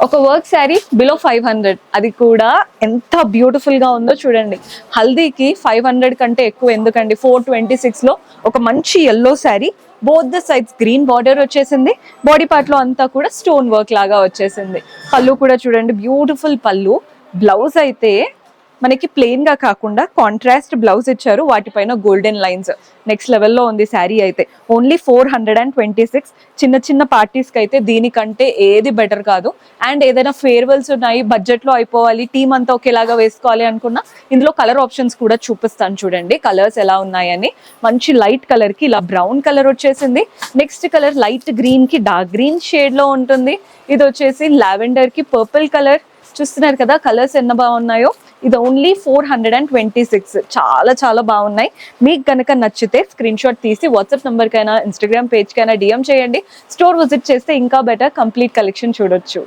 ఒక work sari below 500, అది కూడా ఎంత బ్యూటిఫుల్ గా ఉందో చూడండి. హల్దీకి 500 కంటే ఎక్కువ ఎందుకండి. 426 లో ఒక మంచి yellow sari, both the sides green border వచ్చేసింది. బాడీ పార్ట్ లో అంతా కూడా స్టోన్ వర్క్ లాగా వచ్చేసింది. పళ్ళు కూడా చూడండి, బ్యూటిఫుల్ పళ్ళు. బ్లౌజ్ అయితే మనకి ప్లెయిన్ గా కాకుండా కాంట్రాస్ట్ బ్లౌజ్ ఇచ్చారు, వాటిపైన గోల్డెన్ లైన్స్. నెక్స్ట్ లెవెల్లో ఉంది శారీ అయితే. ఓన్లీ 426. చిన్న చిన్న పార్టీస్ కి అయితే దీనికంటే ఏది బెటర్ కాదు. అండ్ ఏదైనా ఫేర్వెల్స్ ఉన్నాయి, బడ్జెట్ లో అయిపోవాలి, టీమ్ అంతా ఒకేలాగా వేసుకోవాలి అనుకున్నా ఇందులో కలర్ ఆప్షన్స్ కూడా చూపిస్తాను చూడండి, కలర్స్ ఎలా ఉన్నాయని. మంచి లైట్ కలర్ కి ఇలా బ్రౌన్ కలర్ వచ్చేసింది. నెక్స్ట్ కలర్ లైట్ గ్రీన్ కి డార్క్ గ్రీన్ షేడ్ లో ఉంటుంది. ఇది వచ్చేసి లావెండర్ కి పర్పుల్ కలర్. చూస్తున్నారు కదా కలర్స్ ఎంత బాగున్నాయో. ఇది ఓన్లీ 426. చాలా చాలా బాగున్నాయి. మీకు కనుక నచ్చితే స్క్రీన్ షాట్ తీసి వాట్సాప్ నంబర్ కైనా ఇన్స్టాగ్రామ్ పేజ్ కైనా డిఎం చేయండి. స్టోర్ విజిట్ చేస్తే ఇంకా బెటర్ కంప్లీట్ కలెక్షన్ చూడొచ్చు.